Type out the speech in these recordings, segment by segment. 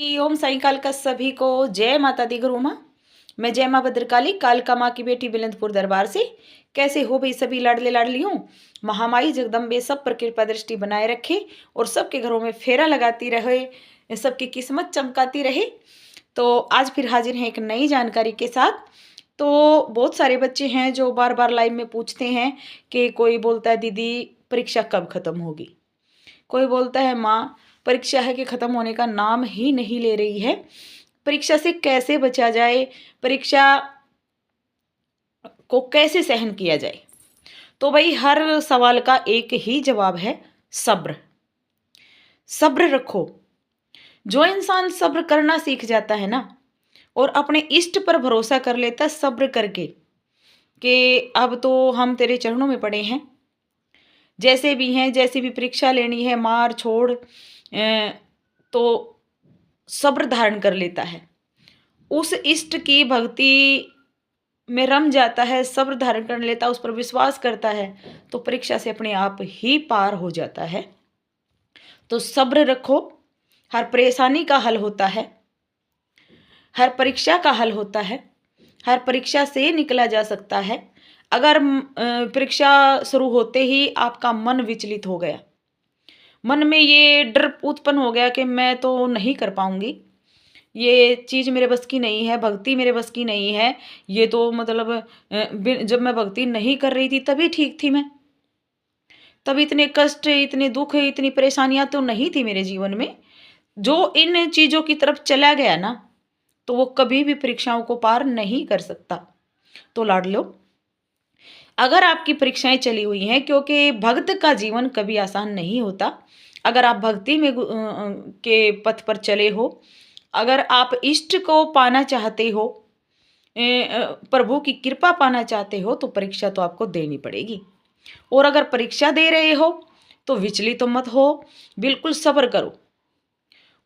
ओम साई काल का सभी को जय माता दी गुरु माँ। मैं जय माँ भद्रकाली कालका माँ की बेटी बिलंदपुर दरबार से। कैसे हो भाई सभी लाडले लाडलियों। महामाई जगदम्बे सब पर कृपा दृष्टि बनाए रखे और सबके घरों में फेरा लगाती रहे, सबकी किस्मत चमकाती रहे। तो आज फिर हाजिर हैं एक नई जानकारी के साथ। तो बहुत सारे बच्चे हैं जो बार बार लाइव में पूछते हैं कि कोई बोलता है दीदी परीक्षा कब खत्म होगी, कोई बोलता है माँ परीक्षा है कि ख़त्म होने का नाम ही नहीं ले रही है, परीक्षा से कैसे बचा जाए, परीक्षा को कैसे सहन किया जाए। तो भाई हर सवाल का एक ही जवाब है, सब्र। सब्र रखो। जो इंसान सब्र करना सीख जाता है ना और अपने इष्ट पर भरोसा कर लेता सब्र करके कि अब तो हम तेरे चरणों में पड़े हैं, जैसे भी हैं जैसी भी परीक्षा लेनी है मार छोड़ तो सब्र धारण कर लेता है, उस इष्ट की भक्ति में रम जाता है, सब्र धारण कर लेता है, उस पर विश्वास करता है तो परीक्षा से अपने आप ही पार हो जाता है। तो सब्र रखो। हर परेशानी का हल होता है, हर परीक्षा का हल होता है, हर परीक्षा से निकला जा सकता है। अगर परीक्षा शुरू होते ही आपका मन विचलित हो गया, मन में ये डर उत्पन्न हो गया कि मैं तो नहीं कर पाऊंगी, ये चीज़ मेरे बस की नहीं है, भक्ति मेरे बस की नहीं है, ये तो मतलब जब मैं भक्ति नहीं कर रही थी तभी ठीक थी मैं, तब इतने कष्ट इतने दुख इतनी परेशानियां तो नहीं थी मेरे जीवन में। जो इन चीज़ों की तरफ चला गया ना तो वो कभी भी परीक्षाओं को पार नहीं कर सकता। तो लाडलो, अगर आपकी परीक्षाएं चली हुई हैं, क्योंकि भक्त का जीवन कभी आसान नहीं होता। अगर आप भक्ति में के पथ पर चले हो, अगर आप इष्ट को पाना चाहते हो, प्रभु की कृपा पाना चाहते हो तो परीक्षा तो आपको देनी पड़ेगी। और अगर परीक्षा दे रहे हो तो विचलित तो मत हो, बिल्कुल सब्र करो,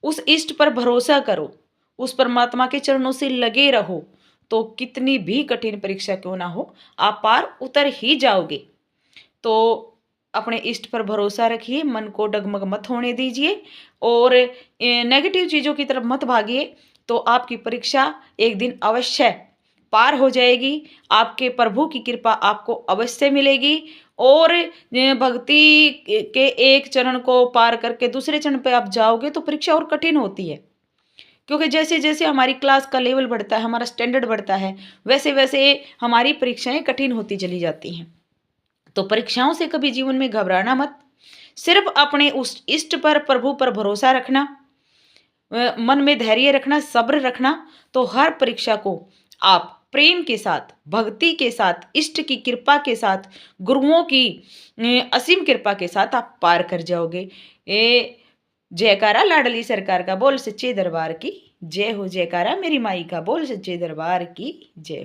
उस इष्ट पर भरोसा करो, उस परमात्मा के चरणों से लगे रहो। तो कितनी भी कठिन परीक्षा क्यों ना हो आप पार उतर ही जाओगे। तो अपने इष्ट पर भरोसा रखिए, मन को डगमग मत होने दीजिए और नेगेटिव चीज़ों की तरफ मत भागिए। तो आपकी परीक्षा एक दिन अवश्य पार हो जाएगी, आपके प्रभु की कृपा आपको अवश्य मिलेगी। और भक्ति के एक चरण को पार करके दूसरे चरण पे आप जाओगे तो परीक्षा और कठिन होती है, क्योंकि जैसे जैसे हमारी क्लास का लेवल बढ़ता है, हमारा स्टैंडर्ड बढ़ता है, वैसे वैसे हमारी परीक्षाएं कठिन होती चली जाती हैं। तो परीक्षाओं से कभी जीवन में घबराना मत, सिर्फ अपने उस इष्ट पर प्रभु पर भरोसा रखना, मन में धैर्य रखना, सब्र रखना। तो हर परीक्षा को आप प्रेम के साथ, भक्ति के साथ, इष्ट की कृपा के साथ, गुरुओं की असीम कृपा के साथ आप पार कर जाओगे। ए जयकारा लाडली सरकार का बोल सच्चे दरबार की जय हो, जयकारा मेरी माई का बोल सच्चे दरबार की जय।